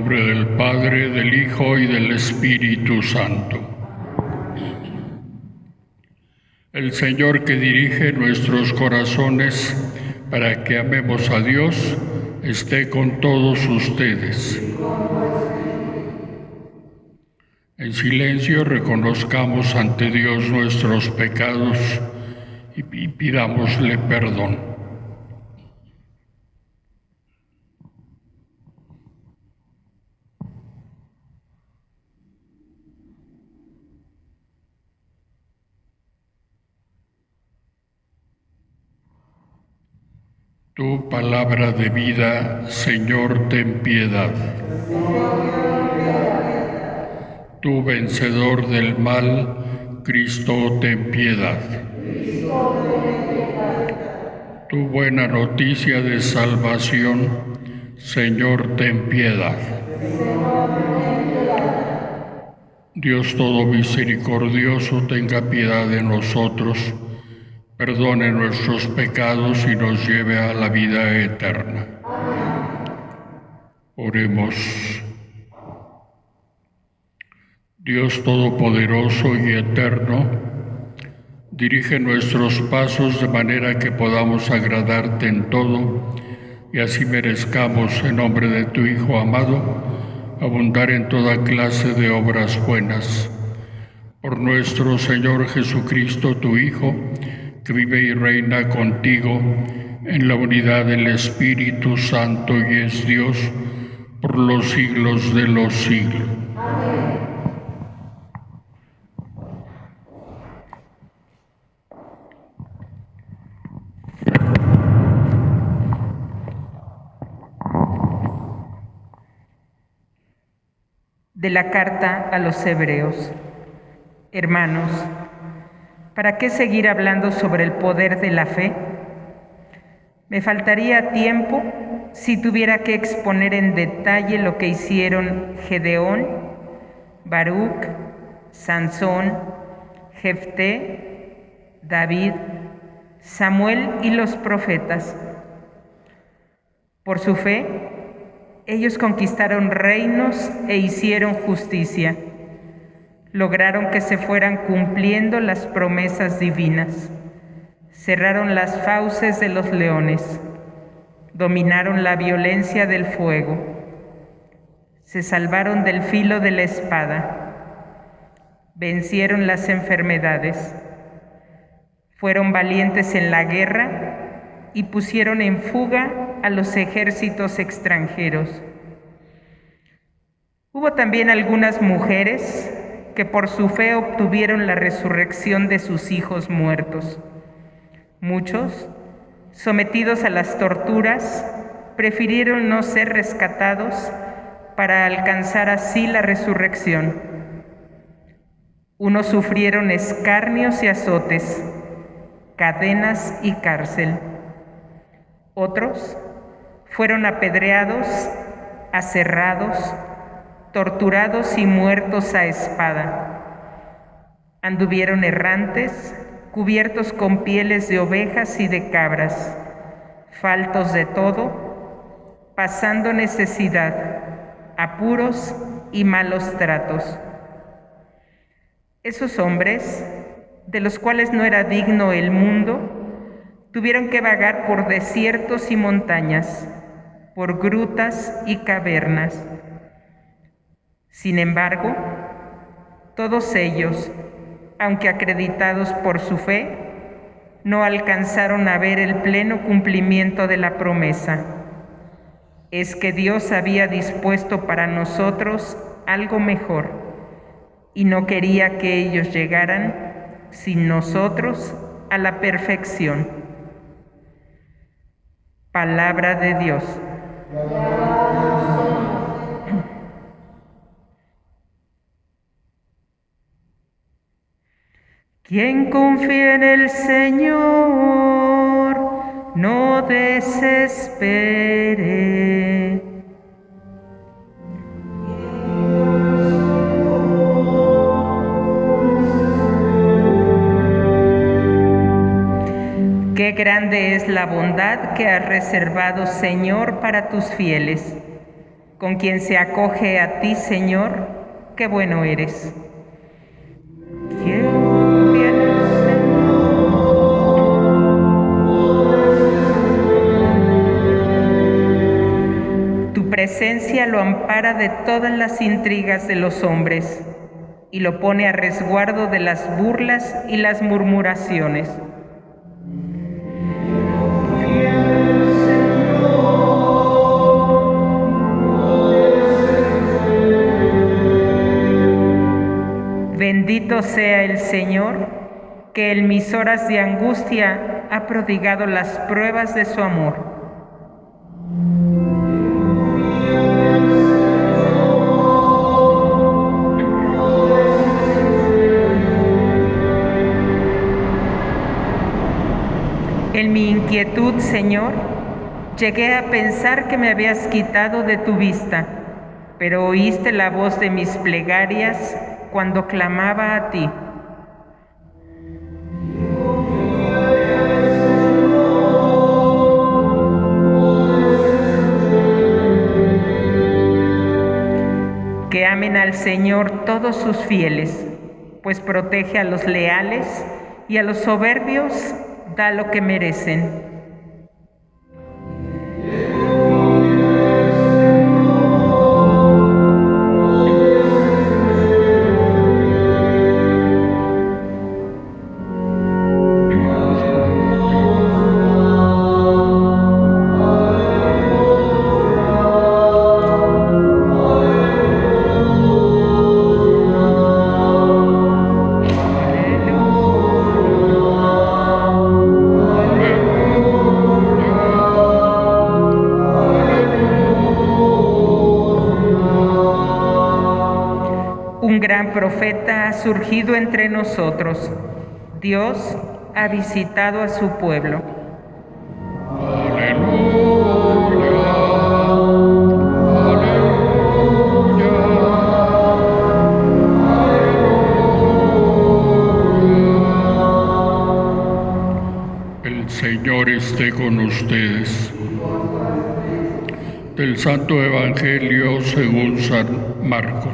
nombre del Padre, del Hijo y del Espíritu Santo. El Señor que dirige nuestros corazones para que amemos a Dios, esté con todos ustedes. En silencio reconozcamos ante Dios nuestros pecados y pidámosle perdón. Tu palabra de vida, Señor, ten piedad. Tu vencedor del mal, Cristo, ten piedad. Tu buena noticia de salvación, Señor, ten piedad. Dios todo misericordioso, tenga piedad de nosotros, perdone nuestros pecados y nos lleve a la vida eterna. Oremos. Dios todopoderoso y eterno, dirige nuestros pasos de manera que podamos agradarte en todo y así merezcamos, en nombre de tu Hijo amado, abundar en toda clase de obras buenas. Por nuestro Señor Jesucristo, tu Hijo, que vive y reina contigo en la unidad del Espíritu Santo y es Dios por los siglos de los siglos. Amén. De la carta a los Hebreos. Hermanos, ¿para qué seguir hablando sobre el poder de la fe? Me faltaría tiempo si tuviera que exponer en detalle lo que hicieron Gedeón, Baruc, Sansón, Jefté, David, Samuel y los profetas. Por su fe, ellos conquistaron reinos e hicieron justicia. Lograron que se fueran cumpliendo las promesas divinas. Cerraron las fauces de los leones. Dominaron la violencia del fuego. Se salvaron del filo de la espada. Vencieron las enfermedades. Fueron valientes en la guerra y pusieron en fuga a los ejércitos extranjeros. Hubo también algunas mujeres que por su fe obtuvieron la resurrección de sus hijos muertos. Muchos, sometidos a las torturas, prefirieron no ser rescatados para alcanzar así la resurrección. Unos sufrieron escarnios y azotes, cadenas y cárcel. Otros fueron apedreados, aserrados, torturados y muertos a espada. Anduvieron errantes, cubiertos con pieles de ovejas y de cabras, faltos de todo, pasando necesidad, apuros y malos tratos. Esos hombres, de los cuales no era digno el mundo, tuvieron que vagar por desiertos y montañas, por grutas y cavernas. Sin embargo, todos ellos, aunque acreditados por su fe, no alcanzaron a ver el pleno cumplimiento de la promesa. Es que Dios había dispuesto para nosotros algo mejor y no quería que ellos llegaran sin nosotros a la perfección. Palabra de Dios. Quien confía en el Señor, no desespere. Qué grande es la bondad que has reservado, Señor, para tus fieles. con quien se acoge a ti, Señor, qué bueno eres. ¿Quién viene, Señor? Tu presencia lo ampara de todas las intrigas de los hombres y lo pone a resguardo de las burlas y las murmuraciones. Bendito sea el Señor, que en mis horas de angustia ha prodigado las pruebas de su amor. En mi inquietud, Señor, llegué a pensar que me habías quitado de tu vista, pero oíste la voz de mis plegarias cuando clamaba a ti. Que amen al Señor todos sus fieles, pues protege a los leales y a los soberbios da lo que merecen. Un gran profeta ha surgido entre nosotros. Dios ha visitado a su pueblo. El Señor esté con ustedes. Del Santo Evangelio según San Marcos.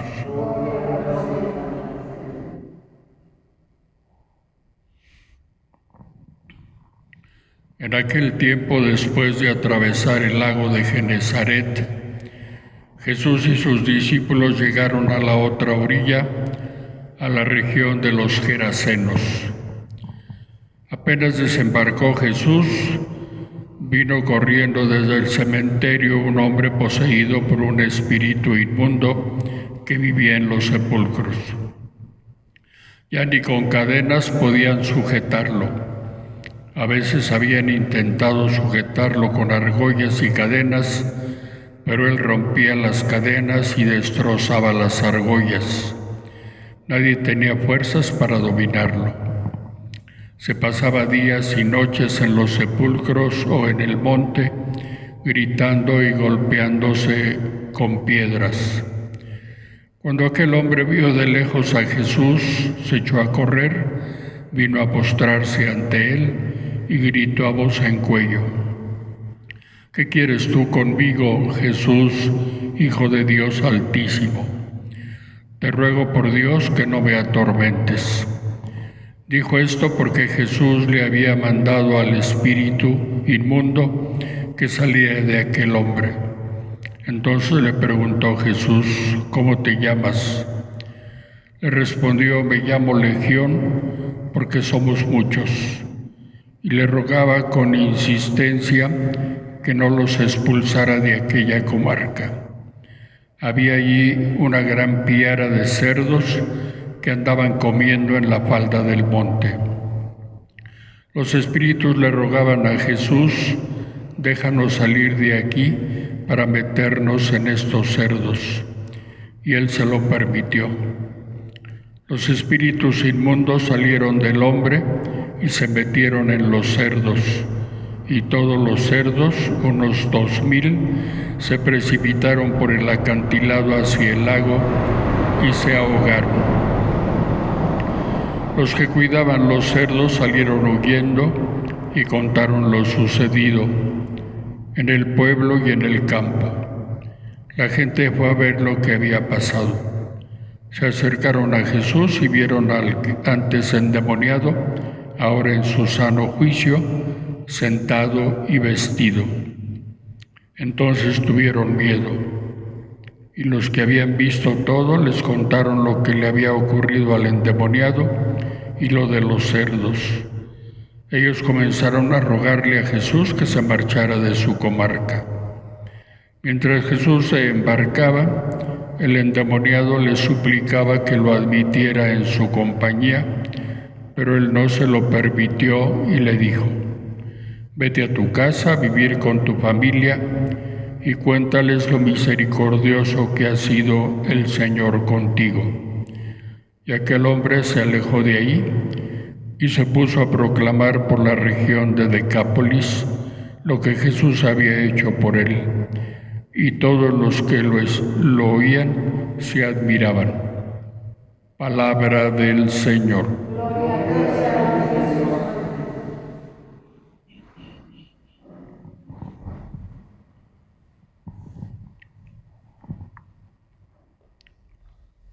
En aquel tiempo, después de atravesar el lago de Genesaret, Jesús y sus discípulos llegaron a la otra orilla, a la región de los Gerasenos. Apenas desembarcó Jesús, vino corriendo desde el cementerio un hombre poseído por un espíritu inmundo que vivía en los sepulcros. Ya ni con cadenas podían sujetarlo. A veces habían intentado sujetarlo con argollas y cadenas, pero él rompía las cadenas y destrozaba las argollas. Nadie tenía fuerzas para dominarlo. Se pasaba días y noches en los sepulcros o en el monte, gritando y golpeándose con piedras. Cuando aquel hombre vio de lejos a Jesús, se echó a correr, vino a postrarse ante él y gritó a voz en cuello: ¿Qué quieres tú conmigo, Jesús, Hijo de Dios Altísimo? Te ruego por Dios que no me atormentes. Dijo esto porque Jesús le había mandado al espíritu inmundo que salía de aquel hombre. Entonces le preguntó Jesús: ¿Cómo te llamas? Le respondió: me llamo Legión, porque somos muchos. Y le rogaba con insistencia que no los expulsara de aquella comarca. Había allí una gran piara de cerdos que andaban comiendo en la falda del monte. Los espíritus le rogaban a Jesús: déjanos salir de aquí para meternos en estos cerdos. Y él se lo permitió. Los espíritus inmundos salieron del hombre y se metieron en los cerdos, y todos los cerdos, unos 2000, se precipitaron por el acantilado hacia el lago y se ahogaron. Los que cuidaban los cerdos salieron huyendo y contaron lo sucedido en el pueblo y en el campo. La gente fue a ver lo que había pasado. Se acercaron a Jesús y vieron al antes endemoniado, ahora en su sano juicio, sentado y vestido. Entonces tuvieron miedo, y los que habían visto todo les contaron lo que le había ocurrido al endemoniado y lo de los cerdos. Ellos comenzaron a rogarle a Jesús que se marchara de su comarca. Mientras Jesús se embarcaba, el endemoniado le suplicaba que lo admitiera en su compañía, pero él no se lo permitió y le dijo: «Vete a tu casa a vivir con tu familia y cuéntales lo misericordioso que ha sido el Señor contigo». Y aquel hombre se alejó de ahí y se puso a proclamar por la región de Decápolis lo que Jesús había hecho por él, y todos los que lo oían se admiraban. Palabra del Señor.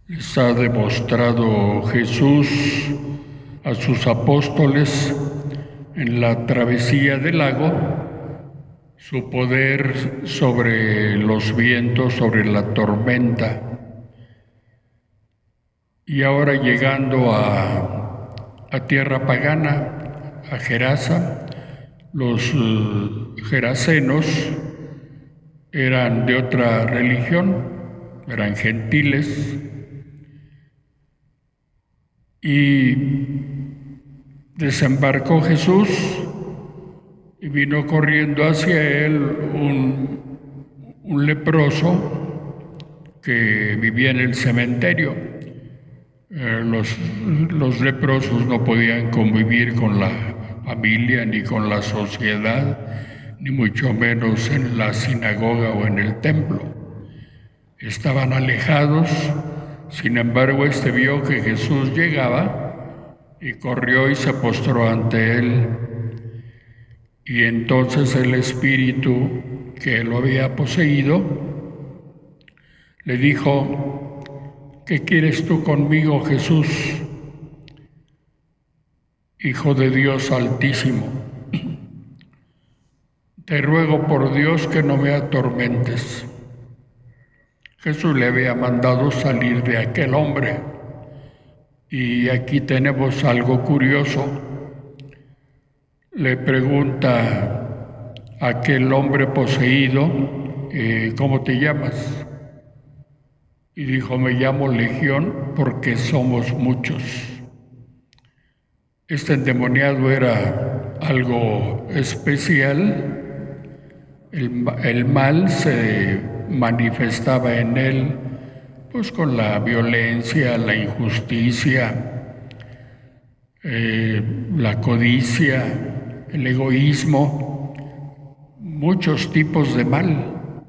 Les ha demostrado Jesús a sus apóstoles en la travesía del lago su poder sobre los vientos, sobre la tormenta. Y ahora llegando a tierra pagana, a Gerasa, los gerasenos eran de otra religión, eran gentiles, y desembarcó Jesús y vino corriendo hacia él un leproso que vivía en el cementerio. Los leprosos no podían convivir con la familia ni con la sociedad, ni mucho menos en la sinagoga o en el templo. Estaban alejados. Sin embargo, vio que Jesús llegaba y corrió y se postró ante él. Y entonces el espíritu que lo había poseído le dijo: «¿Qué quieres tú conmigo, Jesús, Hijo de Dios Altísimo? Te ruego por Dios que no me atormentes». Jesús le había mandado salir de aquel hombre. Y aquí tenemos algo curioso. Le pregunta a aquel hombre poseído: «¿Cómo te llamas?». Y dijo: «Me llamo Legión, porque somos muchos». Este endemoniado era algo especial. El mal se manifestaba en él pues con la violencia, la injusticia, la codicia, el egoísmo, muchos tipos de mal.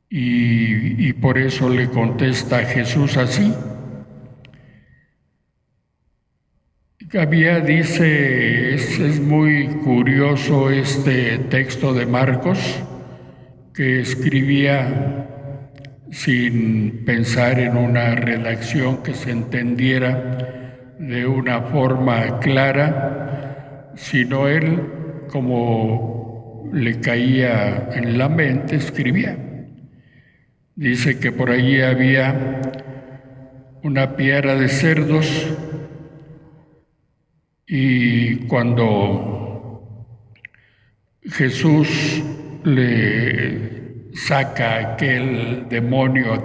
Y por eso le contesta a Jesús así. Dice, es muy curioso este texto de Marcos, que escribía sin pensar en una redacción que se entendiera de una forma clara, sino él, como le caía en la mente, escribía. Dice que por allí había una piara de cerdos, y cuando Jesús le saca aquel demonio,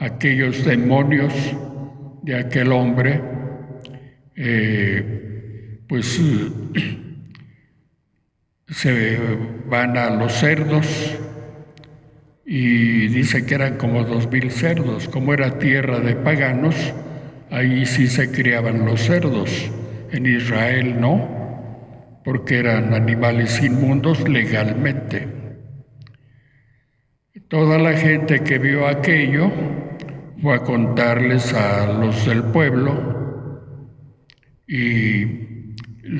aquellos demonios de aquel hombre, pues se van a los cerdos, y dice que eran como 2000 cerdos. Como era tierra de paganos, ahí sí se criaban los cerdos. En Israel no, porque eran animales inmundos legalmente. Toda la gente que vio aquello fue a contarles a los del pueblo y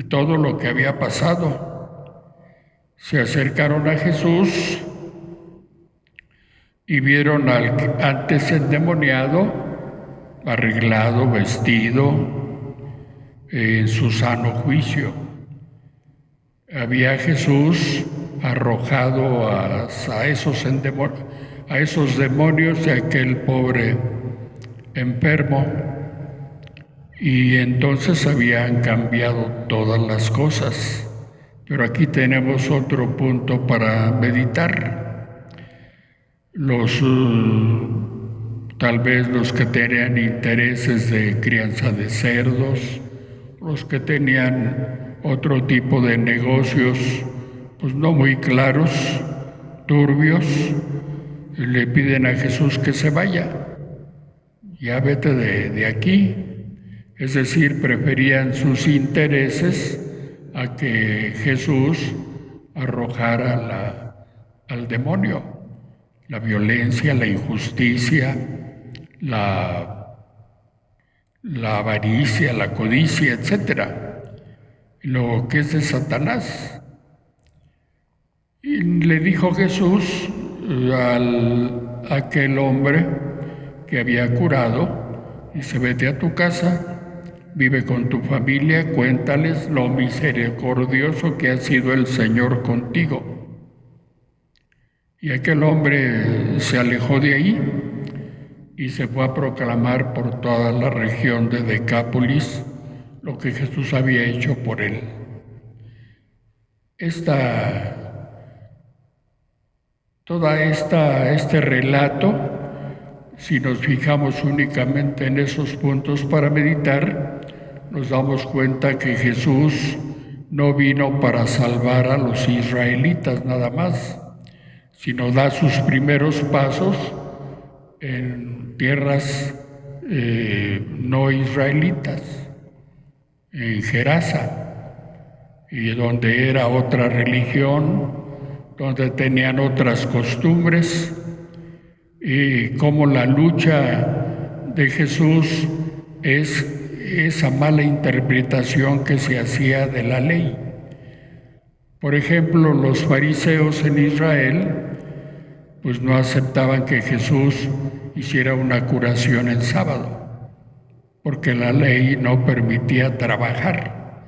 todo lo que había pasado. Se acercaron a Jesús y vieron al antes endemoniado, arreglado, vestido, en su sano juicio. Había Jesús arrojado a esos demonios de aquel pobre enfermo, y entonces habían cambiado todas las cosas. Pero aquí tenemos otro punto para meditar. Tal vez los que tenían intereses de crianza de cerdos, los que tenían otro tipo de negocios, pues no muy claros, turbios, le piden a Jesús que se vaya, ya vete de aquí. Es decir, preferían sus intereses a que Jesús arrojara al demonio, la violencia, la injusticia, la avaricia, la codicia, etcétera, lo que es de Satanás. Y le dijo Jesús a aquel hombre que había curado, dice, vete a tu casa, vive con tu familia, cuéntales lo misericordioso que ha sido el Señor contigo. Y aquel hombre se alejó de ahí y se fue a proclamar por toda la región de Decápolis lo que Jesús había hecho por él. Este relato, si nos fijamos únicamente en esos puntos para meditar, nos damos cuenta que Jesús no vino para salvar a los israelitas nada más, sino da sus primeros pasos en tierras no israelitas, en Gerasa, y donde era otra religión, donde tenían otras costumbres, y cómo la lucha de Jesús es esa mala interpretación que se hacía de la ley. Por ejemplo, los fariseos en Israel pues no aceptaban que Jesús hiciera una curación en sábado, porque la ley no permitía trabajar.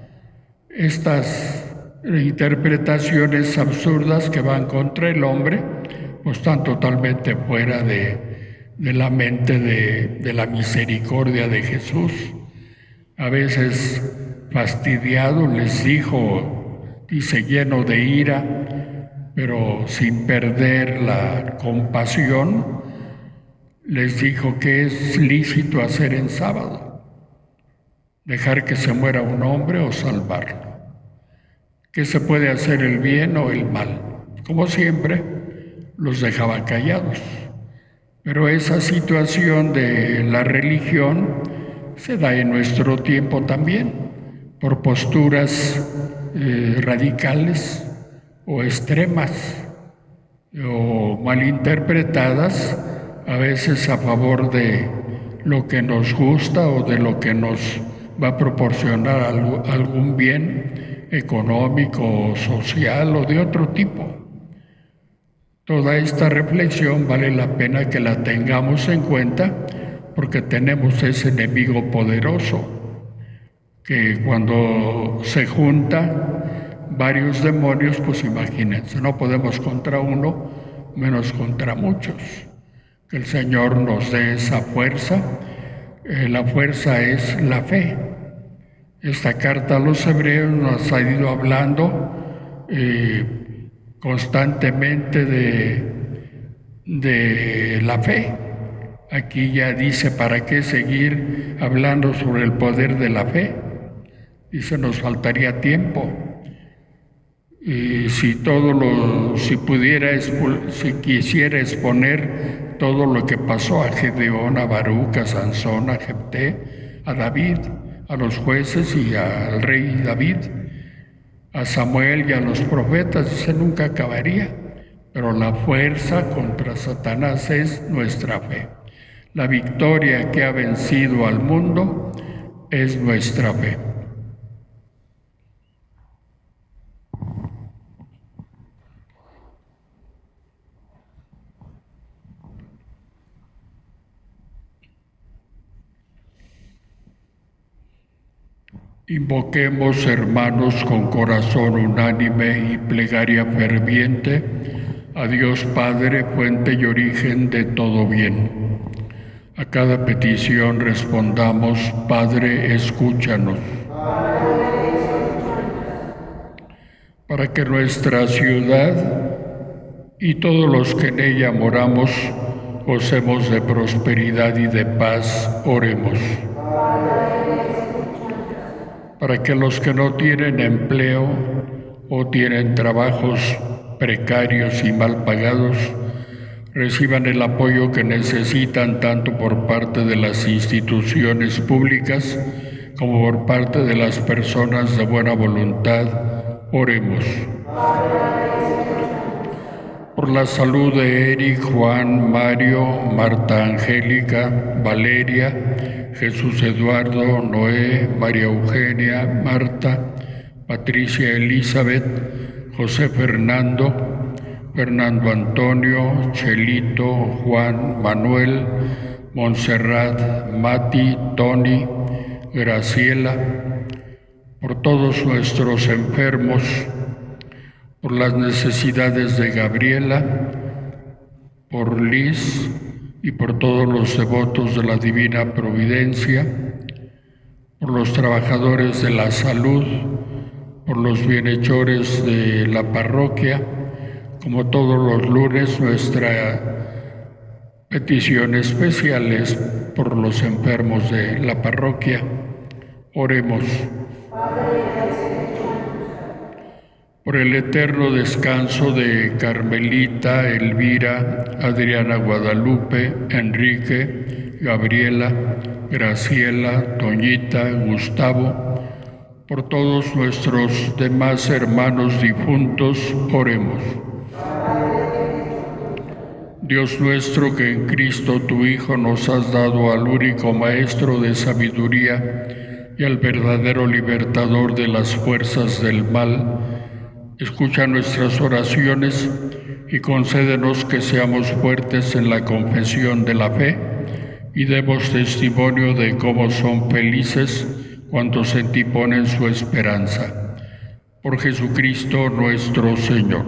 Estas interpretaciones absurdas que van contra el hombre, pues están totalmente fuera de la mente de la misericordia de Jesús. A veces fastidiado les dijo, dice lleno de ira, pero sin perder la compasión, les dijo que es lícito hacer en sábado, dejar que se muera un hombre o salvarlo, que se puede hacer el bien o el mal. Como siempre, los dejaba callados. Pero esa situación de la religión se da en nuestro tiempo también, por posturas radicales o extremas o malinterpretadas, a veces a favor de lo que nos gusta o de lo que nos va a proporcionar algún bien económico o social o de otro tipo. Toda esta reflexión vale la pena que la tengamos en cuenta porque tenemos ese enemigo poderoso que cuando se junta varios demonios, pues imagínense, no podemos contra uno, menos contra muchos. Que el Señor nos dé esa fuerza. La fuerza es la fe. Esta carta a los hebreos nos ha ido hablando constantemente de la fe. Aquí ya dice, ¿para qué seguir hablando sobre el poder de la fe? Dice, nos faltaría tiempo. Y si quisiera exponer todo lo que pasó a Gedeón, a Baruc, a Sansón, a Jefté, a David, a los jueces y al rey David, a Samuel y a los profetas, dice, nunca acabaría. Pero la fuerza contra Satanás es nuestra fe. La victoria que ha vencido al mundo es nuestra fe. Invoquemos, hermanos, con corazón unánime y plegaria ferviente a Dios Padre, fuente y origen de todo bien. A cada petición respondamos: Padre, escúchanos. Para que nuestra ciudad y todos los que en ella moramos gocemos de prosperidad y de paz, oremos. Para que los que no tienen empleo o tienen trabajos precarios y mal pagados reciban el apoyo que necesitan tanto por parte de las instituciones públicas como por parte de las personas de buena voluntad, oremos. Por la salud de Eric, Juan, Mario, Marta Angélica, Valeria, Jesús Eduardo, Noé, María Eugenia, Marta, Patricia Elizabeth, José Fernando, Fernando Antonio, Chelito, Juan, Manuel, Montserrat, Mati, Tony, Graciela, por todos nuestros enfermos, por las necesidades de Gabriela, por Liz y por todos los devotos de la Divina Providencia, por los trabajadores de la salud, por los bienhechores de la parroquia. Como todos los lunes, nuestra petición especial es por los enfermos de la parroquia. Oremos. Por el eterno descanso de Carmelita, Elvira, Adriana Guadalupe, Enrique, Gabriela, Graciela, Toñita, Gustavo, por todos nuestros demás hermanos difuntos, oremos. Dios nuestro, que en Cristo tu Hijo nos has dado al único Maestro de sabiduría y al verdadero libertador de las fuerzas del mal, escucha nuestras oraciones y concédenos que seamos fuertes en la confesión de la fe y demos testimonio de cómo son felices cuantos en ti ponen su esperanza. Por Jesucristo nuestro Señor.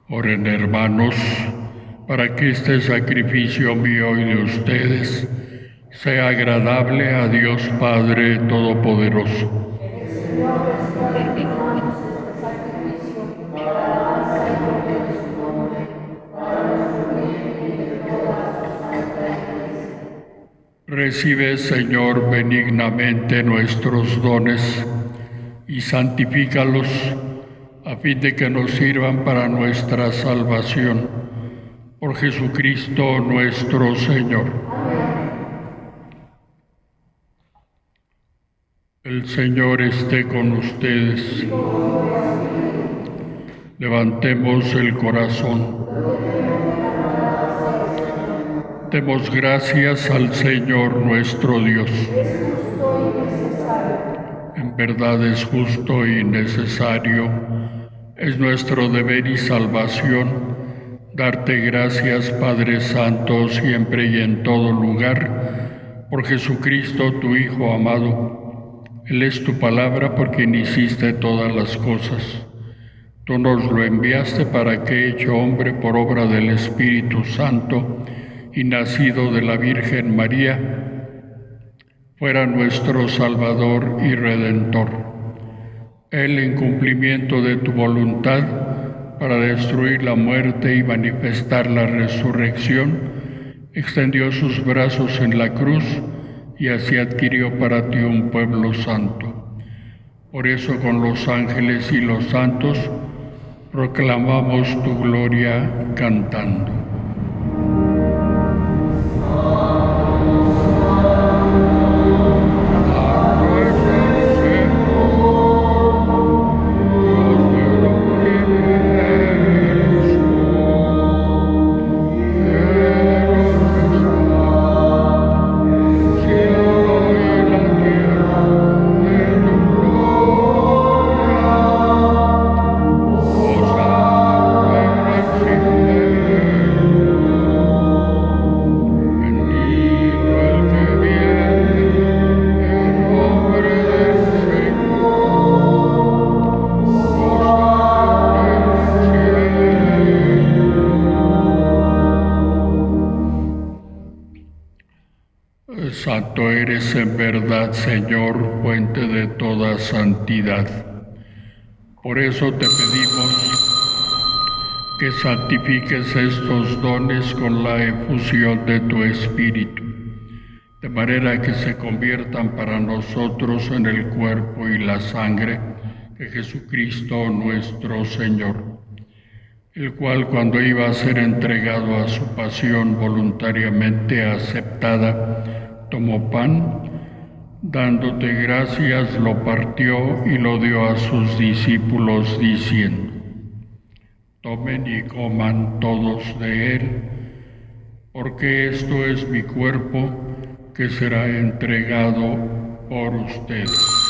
Oren, hermanos, para que este sacrificio mío y de ustedes sea agradable a Dios Padre Todopoderoso. Recibe, Señor, benignamente nuestros dones y santifícalos a fin de que nos sirvan para nuestra salvación. Por Jesucristo nuestro Señor. El Señor esté con ustedes. Levantemos el corazón. Demos gracias al Señor nuestro Dios. En verdad es justo y necesario, es nuestro deber y salvación, darte gracias, Padre Santo, siempre y en todo lugar, por Jesucristo, tu Hijo amado. Él es tu palabra por quien hiciste todas las cosas. Tú nos lo enviaste para que, hecho hombre por obra del Espíritu Santo y nacido de la Virgen María, fuera nuestro Salvador y Redentor. Él, en cumplimiento de tu voluntad, para destruir la muerte y manifestar la resurrección, extendió sus brazos en la cruz y así adquirió para ti un pueblo santo. Por eso, con los ángeles y los santos, proclamamos tu gloria cantando. Santo eres en verdad, Señor, fuente de toda santidad. Por eso te pedimos que santifiques estos dones con la efusión de tu Espíritu, de manera que se conviertan para nosotros en el cuerpo y la sangre de Jesucristo nuestro Señor, el cual, cuando iba a ser entregado a su pasión voluntariamente aceptada, tomó pan, dándote gracias, lo partió y lo dio a sus discípulos, diciendo: tomen y coman todos de él, porque esto es mi cuerpo, que será entregado por ustedes.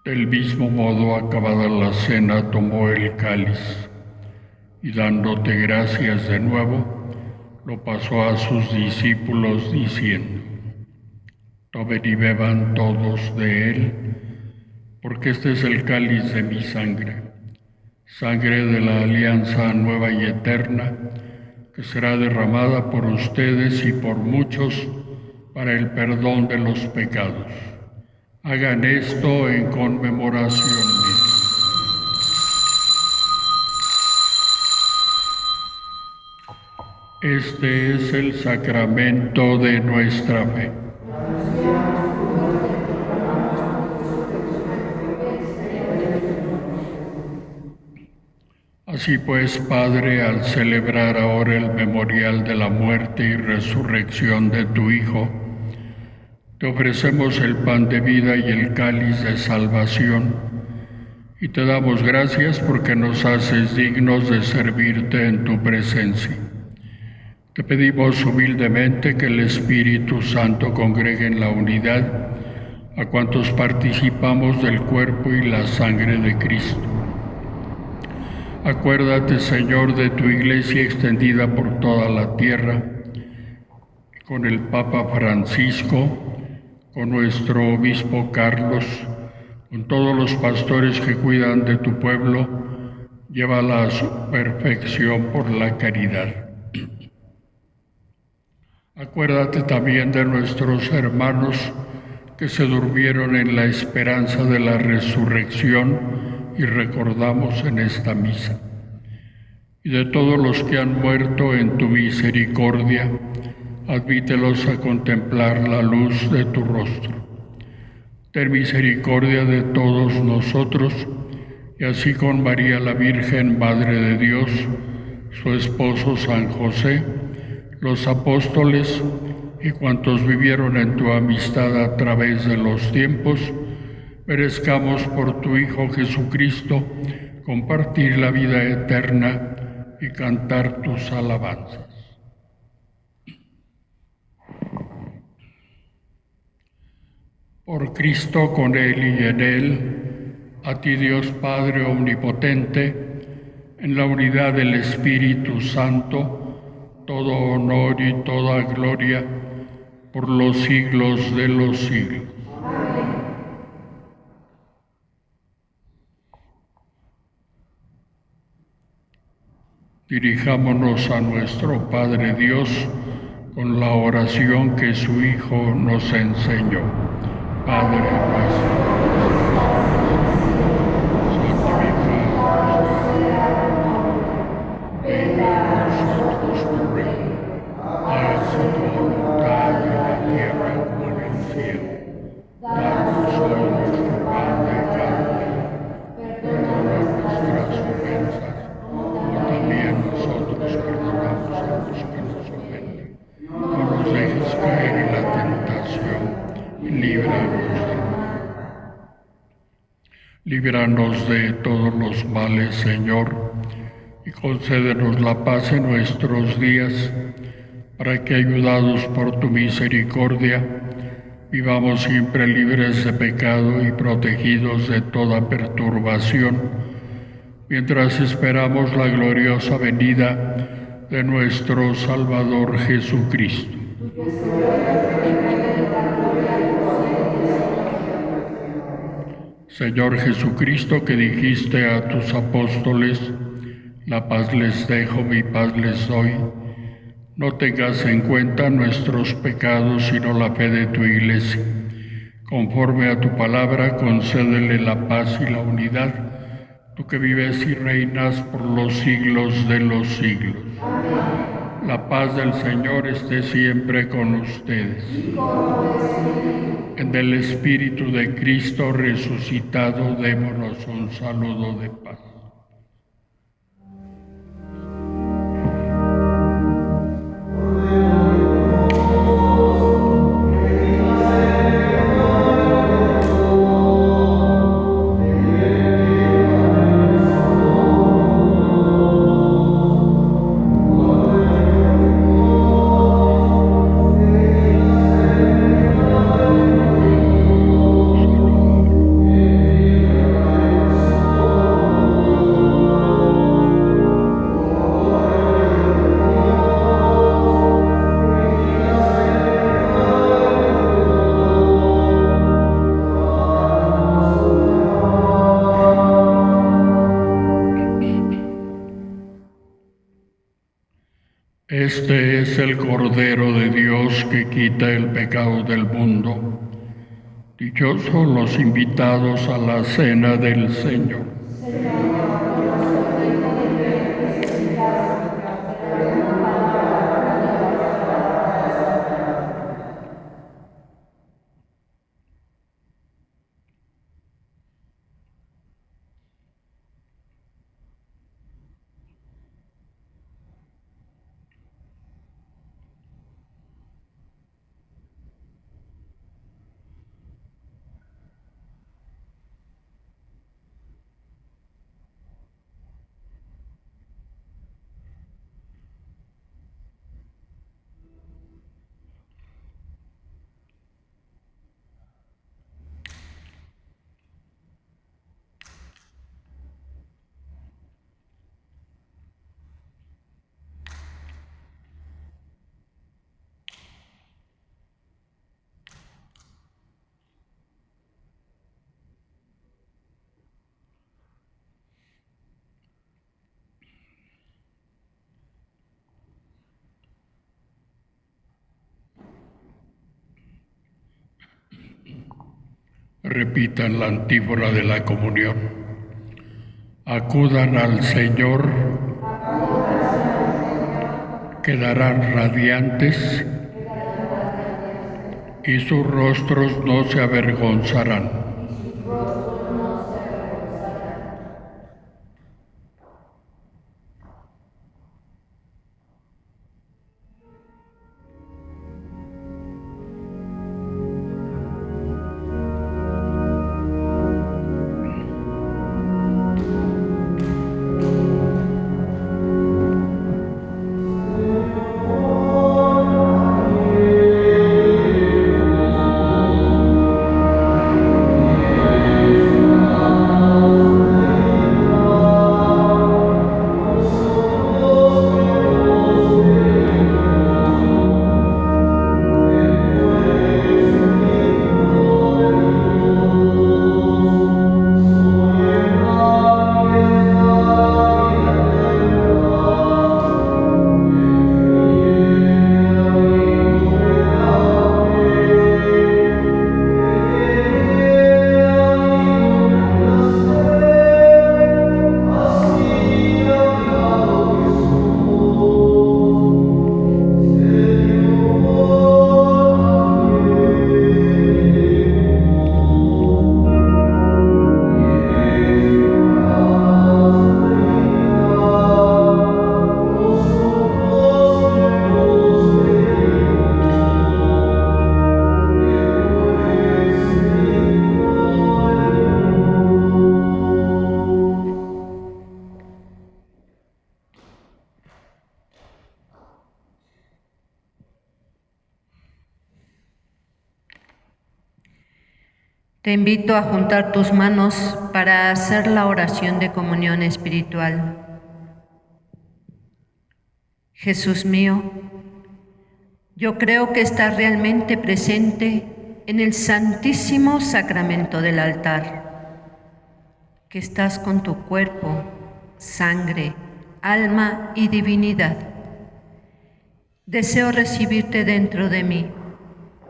Del mismo modo, acabada la cena, tomó el cáliz y, dándote gracias de nuevo, lo pasó a sus discípulos, diciendo: tomen y beban todos de él, porque este es el cáliz de mi sangre, sangre de la alianza nueva y eterna, que será derramada por ustedes y por muchos para el perdón de los pecados. Hagan esto en conmemoración mía. Este es el sacramento de nuestra fe. Así pues, Padre, al celebrar ahora el memorial de la muerte y resurrección de tu Hijo, te ofrecemos el pan de vida y el cáliz de salvación, y te damos gracias porque nos haces dignos de servirte en tu presencia. Te pedimos humildemente que el Espíritu Santo congregue en la unidad a cuantos participamos del cuerpo y la sangre de Cristo. Acuérdate, Señor, de tu Iglesia extendida por toda la tierra, con el Papa Francisco, con nuestro obispo Carlos, con todos los pastores que cuidan de tu pueblo, llévala a su perfección por la caridad. Acuérdate también de nuestros hermanos que se durmieron en la esperanza de la resurrección y recordamos en esta misa. y de todos los que han muerto en tu misericordia, admítelos a contemplar la luz de tu rostro. Ten misericordia de todos nosotros, y así con María la Virgen, Madre de Dios, su esposo San José, los apóstoles y cuantos vivieron en tu amistad a través de los tiempos, merezcamos por tu Hijo Jesucristo compartir la vida eterna y cantar tus alabanzas. Por Cristo, con Él y en Él, a ti Dios Padre Omnipotente, en la unidad del Espíritu Santo, todo honor y toda gloria por los siglos de los siglos. Dirijámonos a nuestro Padre Dios con la oración que su Hijo nos enseñó. Padre nuestro, santificado sea tu nombre. Venga a nosotros tu reino. Hágase tu voluntad en la tierra como en el cielo. Danos hoy nuestro pan de cada día. Perdona nuestras ofensas, como también nosotros perdonamos a los que nos ofenden. No nos dejes caer en la tentación, y líbranos del mal. Líbranos de todos los males, Señor, y concédenos la paz en nuestros días, para que, ayudados por tu misericordia, vivamos siempre libres de pecado y protegidos de toda perturbación, mientras esperamos la gloriosa venida de nuestro Salvador Jesucristo. Señor Jesucristo, que dijiste a tus apóstoles, la paz les dejo, mi paz les doy, no tengas en cuenta nuestros pecados, sino la fe de tu Iglesia. Conforme a tu palabra, concédele la paz y la unidad, tú que vives y reinas por los siglos de los siglos. Amén. La paz del Señor esté siempre con ustedes. En el Espíritu de Cristo resucitado, démonos un saludo de paz. Este es el Cordero de Dios que quita el pecado del mundo. Dichosos los invitados a la cena del Señor. Repitan la antífona de la comunión. Acudan al Señor quedarán radiantes y sus rostros no se avergonzarán. Te invito a juntar tus manos para hacer la oración de comunión espiritual. Jesús mío, yo creo que estás realmente presente en el santísimo sacramento del altar, que estás con tu cuerpo, sangre, alma y divinidad. Deseo recibirte dentro de mí,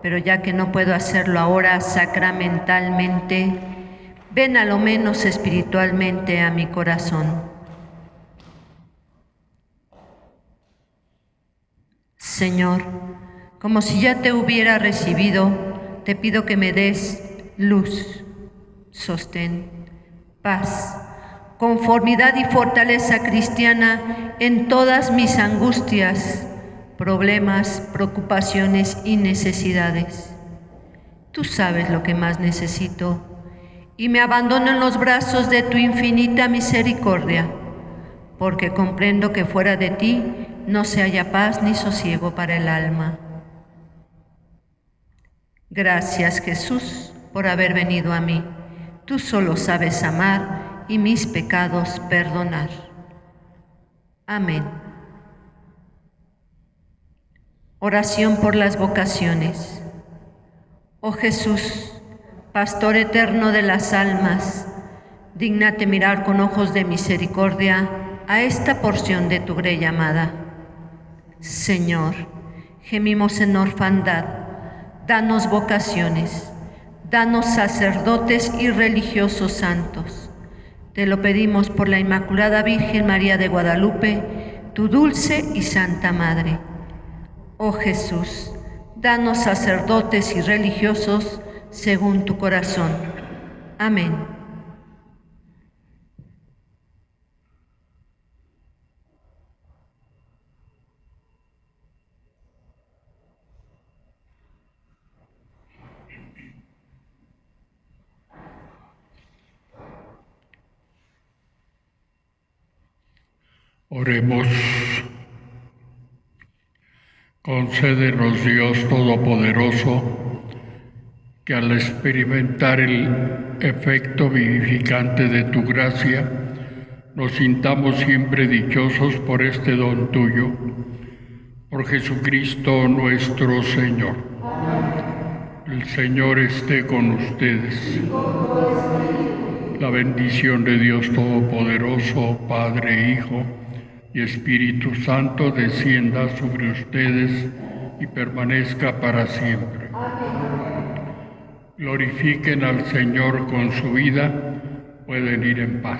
pero ya que no puedo hacerlo ahora sacramentalmente, ven a lo menos espiritualmente a mi corazón. Señor, como si ya te hubiera recibido, te pido que me des luz, sostén, paz, conformidad y fortaleza cristiana en todas mis angustias, problemas, preocupaciones y necesidades. Tú sabes lo que más necesito y me abandono en los brazos de tu infinita misericordia, porque comprendo que fuera de ti no se halla paz ni sosiego para el alma. Gracias, Jesús, por haber venido a mí. Tú solo sabes amar y mis pecados perdonar. Amén. Oración por las vocaciones. Oh Jesús, Pastor eterno de las almas, dígnate mirar con ojos de misericordia a esta porción de tu grey amada. Señor, gemimos en orfandad, danos vocaciones, danos sacerdotes y religiosos santos. Te lo pedimos por la Inmaculada Virgen María de Guadalupe, tu dulce y santa Madre. Oh Jesús, danos sacerdotes y religiosos según tu corazón. Amén. Oremos. Concédenos, Dios Todopoderoso, que al experimentar el efecto vivificante de tu gracia, nos sintamos siempre dichosos por este don tuyo. Por Jesucristo nuestro Señor. El Señor esté con ustedes. La bendición de Dios Todopoderoso, Padre, Hijo y Espíritu Santo descienda sobre ustedes y permanezca para siempre. Glorifiquen al Señor con su vida, pueden ir en paz.